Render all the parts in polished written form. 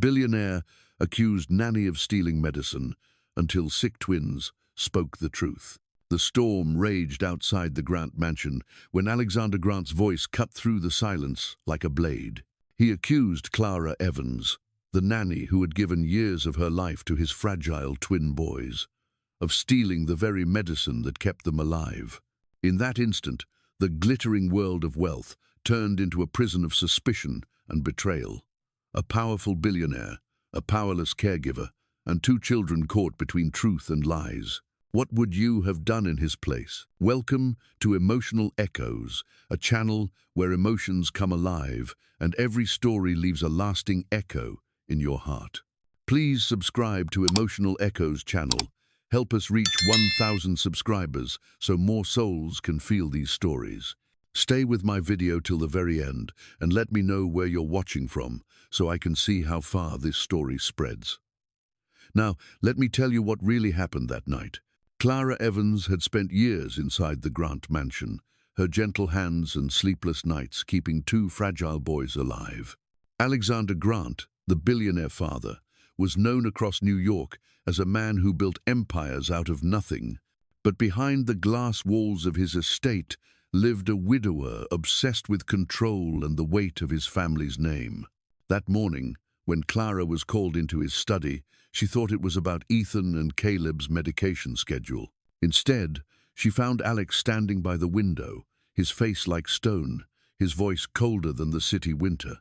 Billionaire accused Nanny of stealing medicine until sick twins spoke the truth. The storm raged outside the Grant mansion when Alexander Grant's voice cut through the silence like a blade. He accused Clara Evans, the nanny who had given years of her life to his fragile twin boys, of stealing the very medicine that kept them alive. In that instant, the glittering world of wealth turned into a prison of suspicion and betrayal. A powerful billionaire, a powerless caregiver, and two children caught between truth and lies. What would you have done in his place? Welcome to Emotional Echoes, a channel where emotions come alive and every story leaves a lasting echo in your heart. Please subscribe to Emotional Echoes channel. Help us reach 1,000 subscribers so more souls can feel these stories. Stay with my video till the very end and let me know where you're watching from so I can see how far this story spreads. Now, let me tell you what really happened that night. Clara Evans had spent years inside the Grant mansion, her gentle hands and sleepless nights keeping two fragile boys alive. Alexander Grant, the billionaire father, was known across New York as a man who built empires out of nothing. But behind the glass walls of his estate lived a widower obsessed with control and the weight of his family's name. That morning, when Clara was called into his study, she thought it was about Ethan and Caleb's medication schedule. Instead, she found Alex standing by the window, his face like stone, his voice colder than the city winter.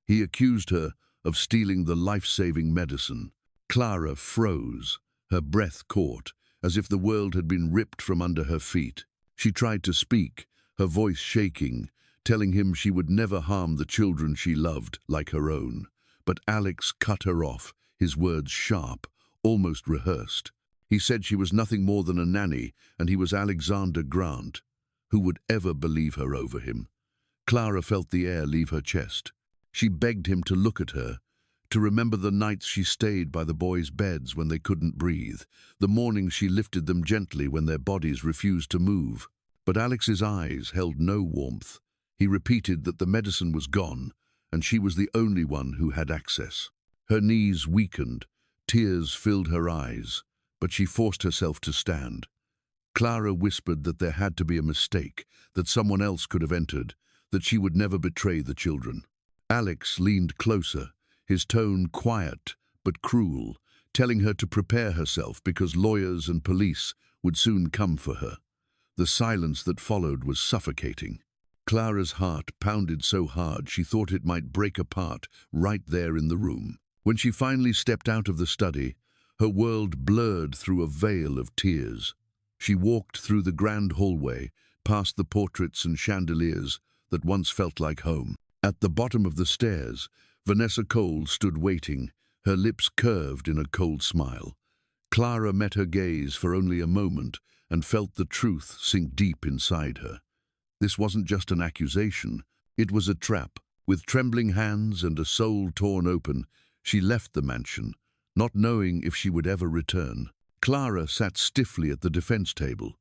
He accused her of stealing the life-saving medicine. Clara froze, her breath caught, as if the world had been ripped from under her feet. She tried to speak, her voice shaking, telling him she would never harm the children she loved like her own. But Alex cut her off, his words sharp, almost rehearsed. He said she was nothing more than a nanny, and he was Alexander Grant. Who would ever believe her over him? Clara felt the air leave her chest. She begged him to look at her, to remember the nights she stayed by the boys' beds when they couldn't breathe, the mornings she lifted them gently when their bodies refused to move. But Alex's eyes held no warmth. He repeated that the medicine was gone, and she was the only one who had access. Her knees weakened, tears filled her eyes, but she forced herself to stand. Clara whispered that there had to be a mistake, that someone else could have entered, that she would never betray the children. Alex leaned closer, his tone quiet but cruel, telling her to prepare herself because lawyers and police would soon come for her. The silence that followed was suffocating. Clara's heart pounded so hard she thought it might break apart right there in the room. When she finally stepped out of the study, her world blurred through a veil of tears. She walked through the grand hallway, past the portraits and chandeliers that once felt like home. At the bottom of the stairs, Vanessa Cole stood waiting, her lips curved in a cold smile. Clara met her gaze for only a moment and felt the truth sink deep inside her. This wasn't just an accusation, it was a trap. With trembling hands and a soul torn open, she left the mansion, not knowing if she would ever return. Clara sat stiffly at the defense table,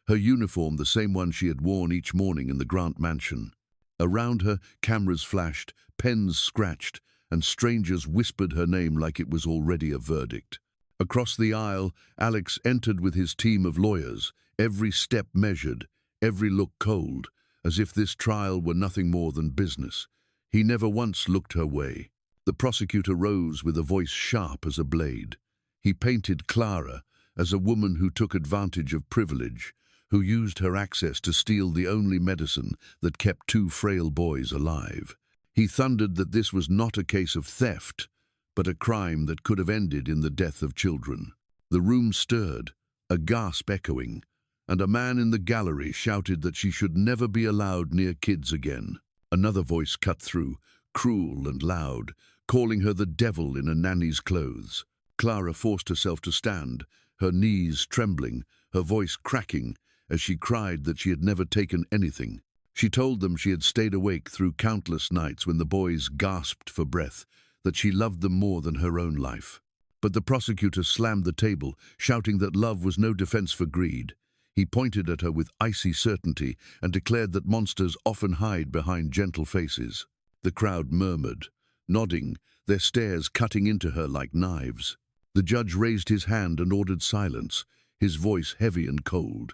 her uniform the same one she had worn each morning in the Grant mansion. Around her, cameras flashed, pens scratched, and strangers whispered her name like it was already a verdict. Across the aisle, Alex entered with his team of lawyers, every step measured, every look cold, as if this trial were nothing more than business. He never once looked her way. The prosecutor rose with a voice sharp as a blade. He painted Clara as a woman who took advantage of privilege, who used her access to steal the only medicine that kept two frail boys alive. He thundered that this was not a case of theft, but a crime that could have ended in the death of children. The room stirred, a gasp echoing, and a man in the gallery shouted that she should never be allowed near kids again. Another voice cut through, cruel and loud, calling her the devil in a nanny's clothes. Clara forced herself to stand, her knees trembling, her voice cracking, as she cried that she had never taken anything. She told them she had stayed awake through countless nights when the boys gasped for breath, that she loved them more than her own life. But the prosecutor slammed the table, shouting that love was no defense for greed. He pointed at her with icy certainty and declared that monsters often hide behind gentle faces. The crowd murmured, nodding, their stares cutting into her like knives. The judge raised his hand and ordered silence, his voice heavy and cold.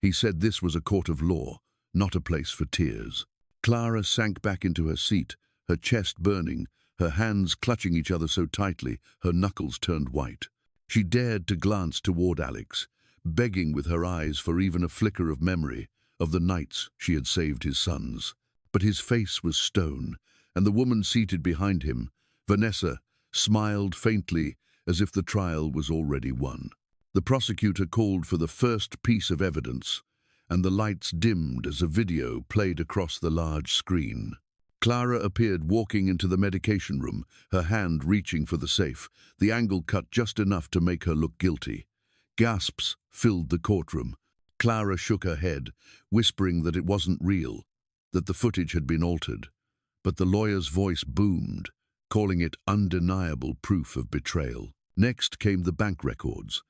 He said this was a court of law, not a place for tears. Clara sank back into her seat, her chest burning, her hands clutching each other so tightly, her knuckles turned white. She dared to glance toward Alex, begging with her eyes for even a flicker of memory of the nights she had saved his sons. But his face was stone, and the woman seated behind him, Vanessa, smiled faintly as if the trial was already won. The prosecutor called for the first piece of evidence, and the lights dimmed as a video played across the large screen. Clara appeared walking into the medication room, her hand reaching for the safe, the angle cut just enough to make her look guilty. Gasps filled the courtroom. Clara shook her head, whispering that it wasn't real, that the footage had been altered. But the lawyer's voice boomed, calling it undeniable proof of betrayal. Next came the bank records.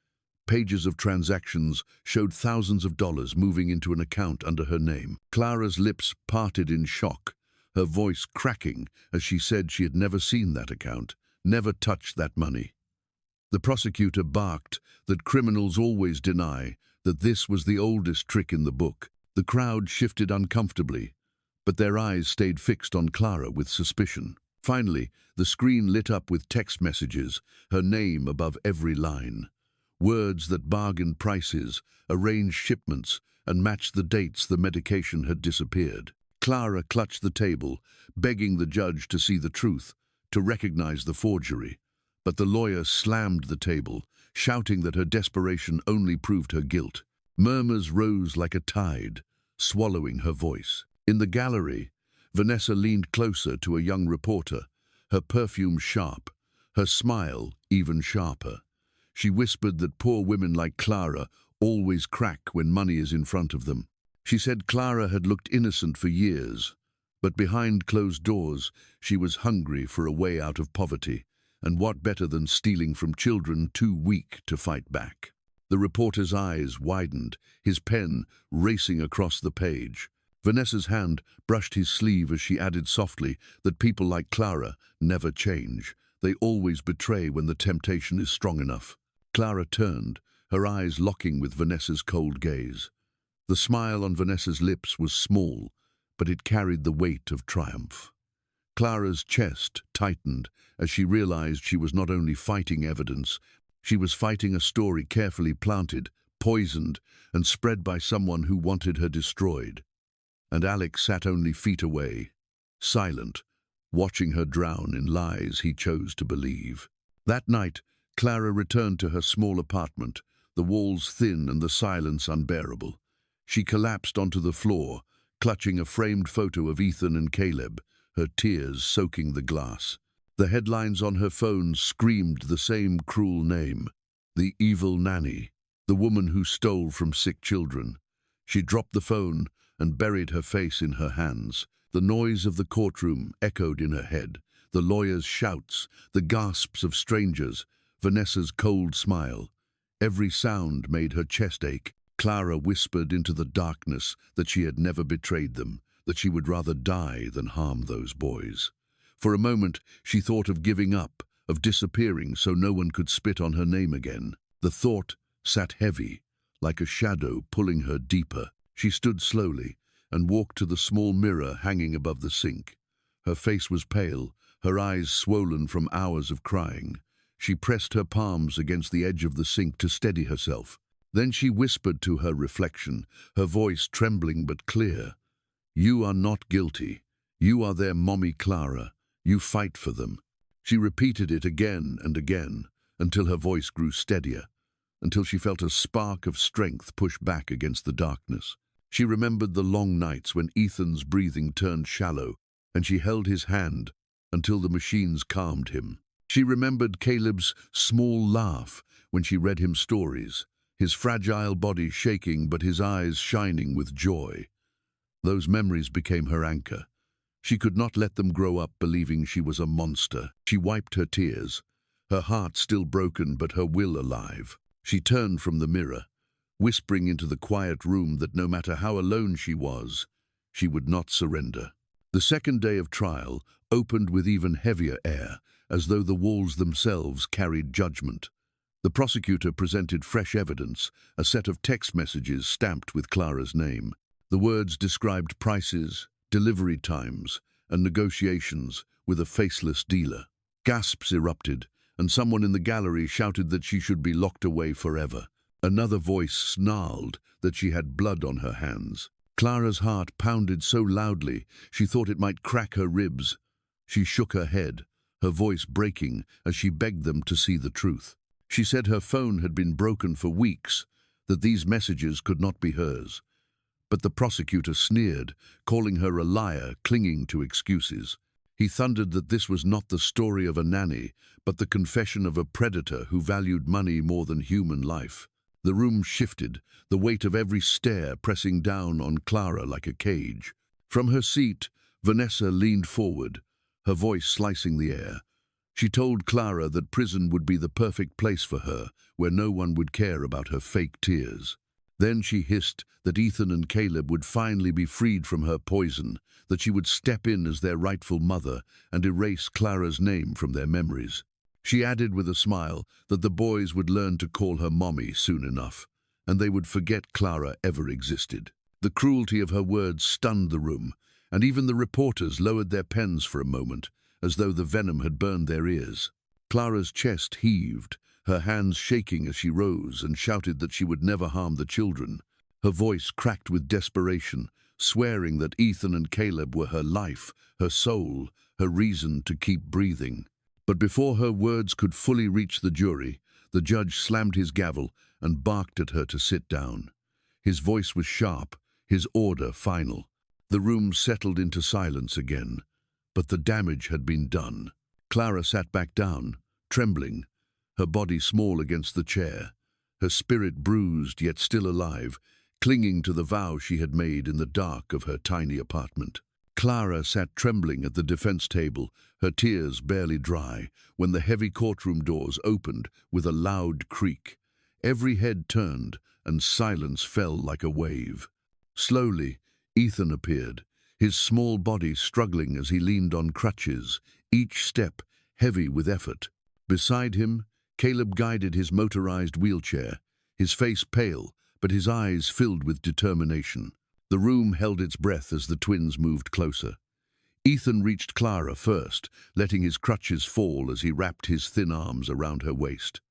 Pages of transactions showed thousands of dollars moving into an account under her name. Clara's lips parted in shock, her voice cracking as she said she had never seen that account, never touched that money. The prosecutor barked that criminals always deny, that this was the oldest trick in the book. The crowd shifted uncomfortably, but their eyes stayed fixed on Clara with suspicion. Finally, the screen lit up with text messages, her name above every line. Words that bargained prices, arranged shipments, and matched the dates the medication had disappeared. Clara clutched the table, begging the judge to see the truth, to recognize the forgery. But the lawyer slammed the table, shouting that her desperation only proved her guilt. Murmurs rose like a tide, swallowing her voice. In the gallery, Vanessa leaned closer to a young reporter, her perfume sharp, her smile even sharper. She whispered that poor women like Clara always crack when money is in front of them. She said Clara had looked innocent for years, but behind closed doors she was hungry for a way out of poverty, and what better than stealing from children too weak to fight back? The reporter's eyes widened, his pen racing across the page. Vanessa's hand brushed his sleeve as she added softly that people like Clara never change. They always betray when the temptation is strong enough. Clara turned, her eyes locking with Vanessa's cold gaze. The smile on Vanessa's lips was small, but it carried the weight of triumph. Clara's chest tightened as she realized she was not only fighting evidence, she was fighting a story carefully planted, poisoned, and spread by someone who wanted her destroyed. And Alex sat only feet away, silent, watching her drown in lies he chose to believe. That night, Clara returned to her small apartment, the walls thin and the silence unbearable. She collapsed onto the floor, clutching a framed photo of Ethan and Caleb, her tears soaking the glass. The headlines on her phone screamed the same cruel name, the evil nanny, the woman who stole from sick children. She dropped the phone and buried her face in her hands. The noise of the courtroom echoed in her head, the lawyer's shouts, the gasps of strangers, Vanessa's cold smile. Every sound made her chest ache. Clara whispered into the darkness that she had never betrayed them, that she would rather die than harm those boys. For a moment, she thought of giving up, of disappearing so no one could spit on her name again. The thought sat heavy, like a shadow pulling her deeper. She stood slowly and walked to the small mirror hanging above the sink. Her face was pale, her eyes swollen from hours of crying. She pressed her palms against the edge of the sink to steady herself. Then she whispered to her reflection, her voice trembling but clear. "You are not guilty. You are their mommy Clara. You fight for them." She repeated it again and again, until her voice grew steadier, until she felt a spark of strength push back against the darkness. She remembered the long nights when Ethan's breathing turned shallow, and she held his hand until the machines calmed him. She remembered Caleb's small laugh when she read him stories, his fragile body shaking but his eyes shining with joy. Those memories became her anchor. She could not let them grow up believing she was a monster. She wiped her tears, her heart still broken but her will alive. She turned from the mirror, whispering into the quiet room that no matter how alone she was, she would not surrender. The second day of trial opened with even heavier air as though the walls themselves carried judgment. The prosecutor presented fresh evidence, a set of text messages stamped with Clara's name. The words described prices, delivery times, and negotiations with a faceless dealer. Gasps erupted, and someone in the gallery shouted that she should be locked away forever. Another voice snarled that she had blood on her hands. Clara's heart pounded so loudly she thought it might crack her ribs. She shook her head, her voice breaking as she begged them to see the truth. She said her phone had been broken for weeks, that these messages could not be hers. But the prosecutor sneered, calling her a liar clinging to excuses. He thundered that this was not the story of a nanny, but the confession of a predator who valued money more than human life. The room shifted, the weight of every stare pressing down on Clara like a cage. From her seat, Vanessa leaned forward, her voice slicing the air. She told Clara that prison would be the perfect place for her, where no one would care about her fake tears. Then she hissed that Ethan and Caleb would finally be freed from her poison, that she would step in as their rightful mother and erase Clara's name from their memories. She added with a smile that the boys would learn to call her mommy soon enough, and they would forget Clara ever existed. The cruelty of her words stunned the room, and even the reporters lowered their pens for a moment, as though the venom had burned their ears. Clara's chest heaved, her hands shaking as she rose and shouted that she would never harm the children. Her voice cracked with desperation, swearing that Ethan and Caleb were her life, her soul, her reason to keep breathing. But before her words could fully reach the jury, the judge slammed his gavel and barked at her to sit down. His voice was sharp, his order final. The room settled into silence again, but the damage had been done. Clara sat back down, trembling, her body small against the chair, her spirit bruised yet still alive, clinging to the vow she had made in the dark of her tiny apartment. Clara sat trembling at the defense table, her tears barely dry, when the heavy courtroom doors opened with a loud creak. Every head turned, and silence fell like a wave. Slowly, Ethan appeared, his small body struggling as he leaned on crutches, each step heavy with effort. Beside him, Caleb guided his motorized wheelchair, his face pale, but his eyes filled with determination. The room held its breath as the twins moved closer. Ethan reached Clara first, letting his crutches fall as he wrapped his thin arms around her waist.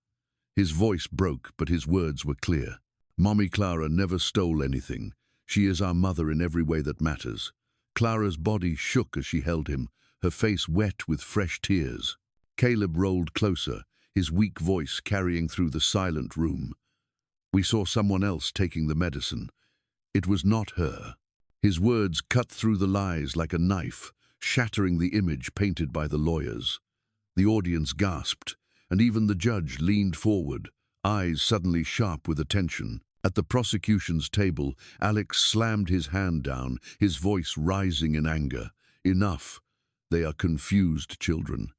His voice broke, but his words were clear. "Mommy Clara never stole anything. She is our mother in every way that matters." Clara's body shook as she held him, her face wet with fresh tears. Caleb rolled closer, his weak voice carrying through the silent room. "We saw someone else taking the medicine. It was not her." His words cut through the lies like a knife, shattering the image painted by the lawyers. The audience gasped, and even the judge leaned forward, eyes suddenly sharp with attention. At the prosecution's table, Alex slammed his hand down, his voice rising in anger. "Enough. They are confused children.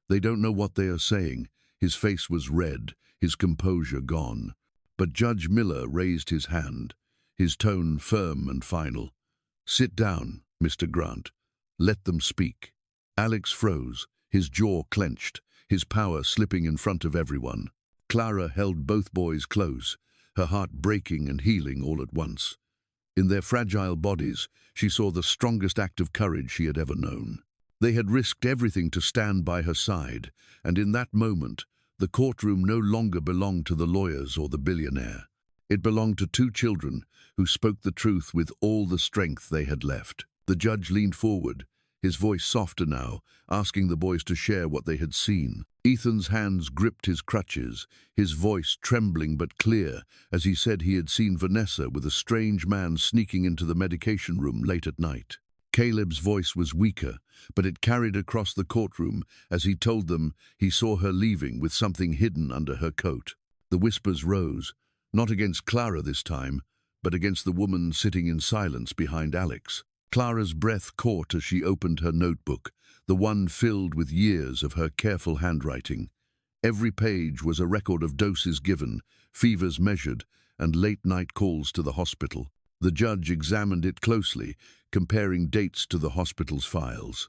They don't know what they are saying." His face was red, his composure gone. But Judge Miller raised his hand, his tone firm and final. "Sit down, Mr. Grant. Let them speak." Alex froze, his jaw clenched, his power slipping in front of everyone. Clara held both boys close, her heart breaking and healing all at once. In their fragile bodies, she saw the strongest act of courage she had ever known. They had risked everything to stand by her side, and in that moment, the courtroom no longer belonged to the lawyers or the billionaire. It belonged to two children who spoke the truth with all the strength they had left. The judge leaned forward, his voice softer now, asking the boys to share what they had seen. Ethan's hands gripped his crutches, his voice trembling but clear, as he said he had seen Vanessa with a strange man sneaking into the medication room late at night. Caleb's voice was weaker, but it carried across the courtroom as he told them he saw her leaving with something hidden under her coat. The whispers rose, not against Clara this time, but against the woman sitting in silence behind Alex. Clara's breath caught as she opened her notebook, the one filled with years of her careful handwriting. Every page was a record of doses given, fevers measured, and late-night calls to the hospital. The judge examined it closely, comparing dates to the hospital's files.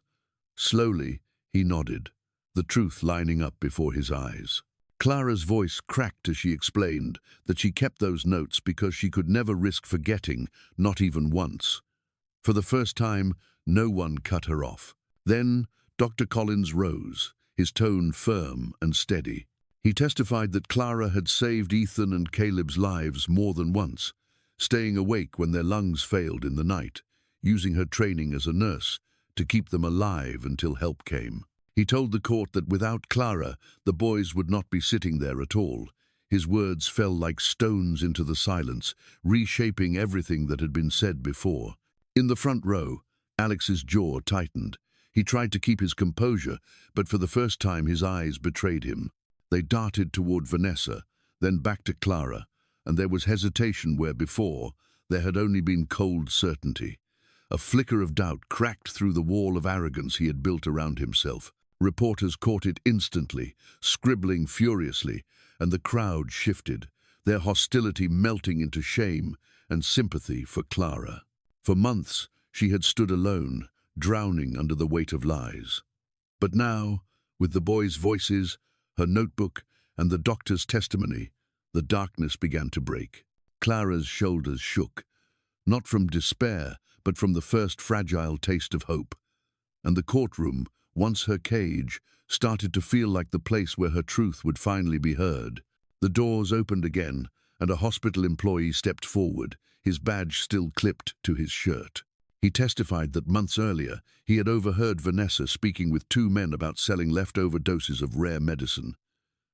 Slowly, he nodded. the truth lining up before his eyes. Clara's voice cracked as she explained that she kept those notes because she could never risk forgetting, not even once. For the first time, no one cut her off. Then Dr. Collins rose, his tone firm and steady. He testified that Clara had saved Ethan and Caleb's lives more than once, staying awake when their lungs failed in the night, using her training as a nurse to keep them alive until help came. He told the court that without Clara, the boys would not be sitting there at all. His words fell like stones into the silence, reshaping everything that had been said before. In the front row, Alex's jaw tightened. He tried to keep his composure, but for the first time his eyes betrayed him. They darted toward Vanessa, then back to Clara, and there was hesitation where before there had only been cold certainty. A flicker of doubt cracked through the wall of arrogance he had built around himself. Reporters caught it instantly, scribbling furiously, and the crowd shifted, their hostility melting into shame and sympathy for Clara. For months, she had stood alone, drowning under the weight of lies. But now, with the boys' voices, her notebook, and the doctor's testimony, the darkness began to break. Clara's shoulders shook, not from despair, but from the first fragile taste of hope. And the courtroom, once her cage, started to feel like the place where her truth would finally be heard. The doors opened again, and a hospital employee stepped forward, his badge still clipped to his shirt. He testified that months earlier, he had overheard Vanessa speaking with two men about selling leftover doses of rare medicine.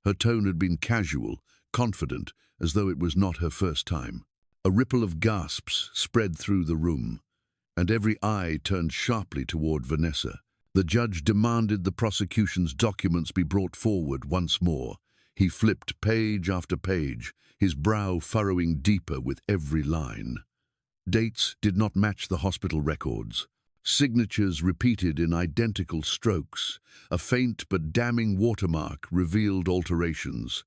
Her tone had been casual, confident, as though it was not her first time. A ripple of gasps spread through the room, and every eye turned sharply toward Vanessa. The judge demanded the prosecution's documents be brought forward once more. He flipped page after page, his brow furrowing deeper with every line. Dates did not match the hospital records. Signatures repeated in identical strokes. A faint but damning watermark revealed alterations.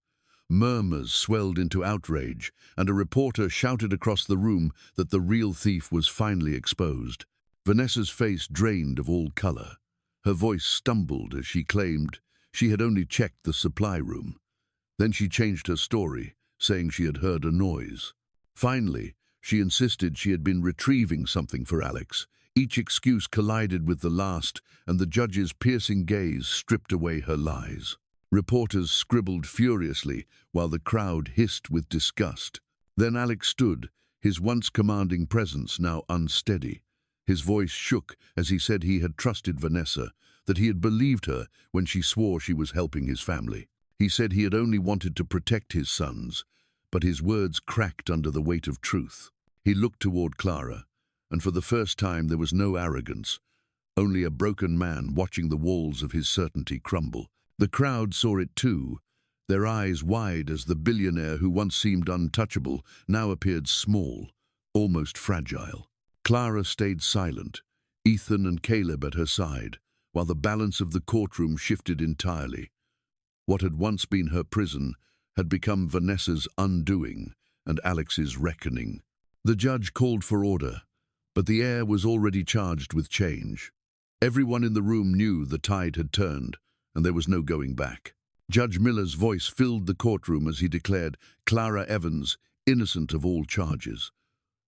Murmurs swelled into outrage, and a reporter shouted across the room that the real thief was finally exposed. Vanessa's face drained of all color. Her voice stumbled as she claimed she had only checked the supply room. Then she changed her story, saying she had heard a noise. Finally, she insisted she had been retrieving something for Alex. Each excuse collided with the last, and the judge's piercing gaze stripped away her lies. Reporters scribbled furiously, while the crowd hissed with disgust. Then Alex stood, his once commanding presence now unsteady. His voice shook as he said he had trusted Vanessa, that he had believed her when she swore she was helping his family. He said he had only wanted to protect his sons, but his words cracked under the weight of truth. He looked toward Clara, and for the first time there was no arrogance, only a broken man watching the walls of his certainty crumble. The crowd saw it too, their eyes wide as the billionaire who once seemed untouchable now appeared small, almost fragile. Clara stayed silent, Ethan and Caleb at her side, while the balance of the courtroom shifted entirely. What had once been her prison had become Vanessa's undoing and Alex's reckoning. The judge called for order, but the air was already charged with change. Everyone in the room knew the tide had turned, and there was no going back. Judge Miller's voice filled the courtroom as he declared Clara Evans innocent of all charges.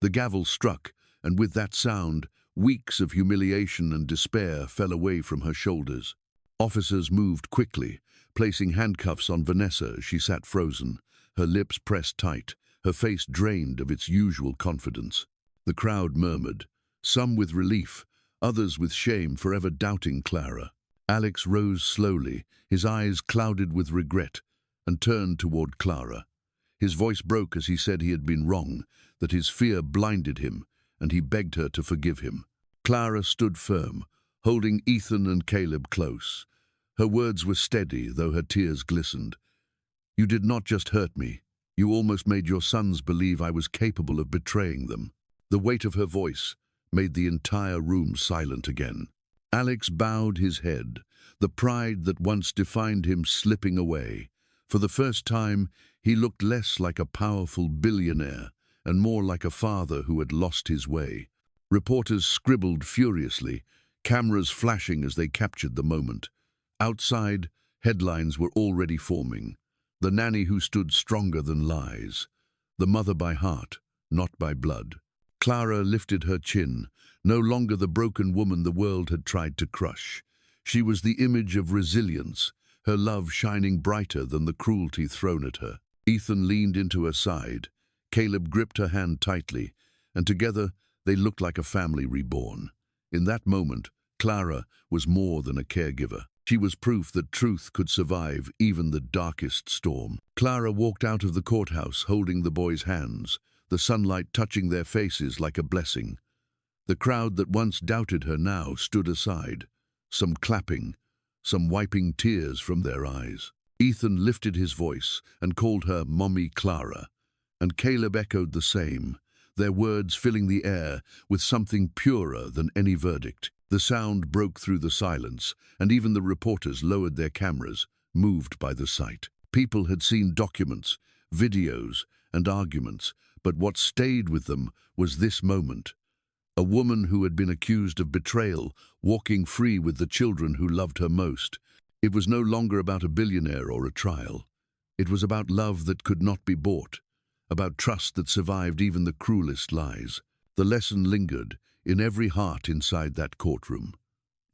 The gavel struck, and with that sound, weeks of humiliation and despair fell away from her shoulders. Officers moved quickly, placing handcuffs on Vanessa as she sat frozen, her lips pressed tight, her face drained of its usual confidence. The crowd murmured, some with relief, others with shame for ever doubting Clara. Alex rose slowly, his eyes clouded with regret, and turned toward Clara. His voice broke as he said he had been wrong, that his fear blinded him, and he begged her to forgive him. Clara stood firm, holding Ethan and Caleb close. Her words were steady, though her tears glistened. You did not just hurt me. You almost made your sons believe I was capable of betraying them. The weight of her voice made the entire room silent again. Alex bowed his head, the pride that once defined him slipping away. For the first time, he looked less like a powerful billionaire and more like a father who had lost his way. Reporters scribbled furiously, cameras flashing as they captured the moment. Outside, headlines were already forming. The nanny who stood stronger than lies. The mother by heart, not by blood. Clara lifted her chin, no longer the broken woman the world had tried to crush. She was the image of resilience, her love shining brighter than the cruelty thrown at her. Ethan leaned into her side. Caleb gripped her hand tightly, and together they looked like a family reborn. In that moment, Clara was more than a caregiver. She was proof that truth could survive even the darkest storm. Clara walked out of the courthouse holding the boys' hands, the sunlight touching their faces like a blessing. The crowd that once doubted her now stood aside, some clapping, some wiping tears from their eyes. Ethan lifted his voice and called her Mommy Clara, and Caleb echoed the same, their words filling the air with something purer than any verdict. The sound broke through the silence, and even the reporters lowered their cameras, moved by the sight. People had seen documents, videos, and arguments, but what stayed with them was this moment. A woman who had been accused of betrayal, walking free with the children who loved her most. It was no longer about a billionaire or a trial. It was about love that could not be bought, about trust that survived even the cruelest lies. The lesson lingered in every heart inside that courtroom.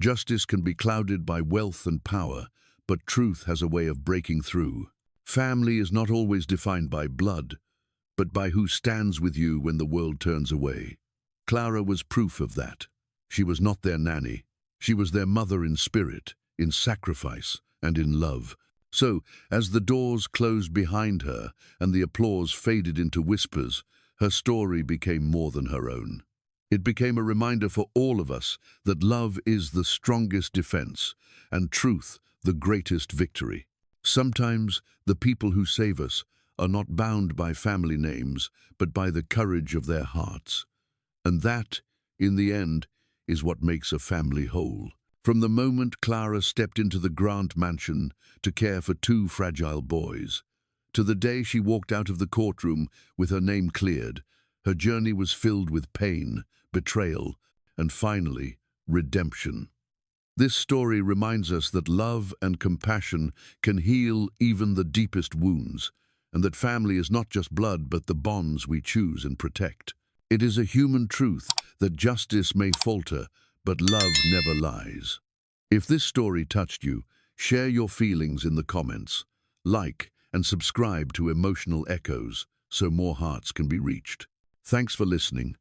Justice can be clouded by wealth and power, but truth has a way of breaking through. Family is not always defined by blood, but by who stands with you when the world turns away. Clara was proof of that. She was not their nanny. She was their mother in spirit, in sacrifice, and in love. So, as the doors closed behind her and the applause faded into whispers, her story became more than her own. It became a reminder for all of us that love is the strongest defense and truth the greatest victory. Sometimes the people who save us are not bound by family names, but by the courage of their hearts. And that, in the end, is what makes a family whole. From the moment Clara stepped into the Grant mansion to care for two fragile boys, to the day she walked out of the courtroom with her name cleared, her journey was filled with pain, betrayal, and finally, redemption. This story reminds us that love and compassion can heal even the deepest wounds, and that family is not just blood but the bonds we choose and protect. It is a human truth that justice may falter, but love never lies. If this story touched you, share your feelings in the comments. Like and subscribe to Emotional Echoes so more hearts can be reached. Thanks for listening.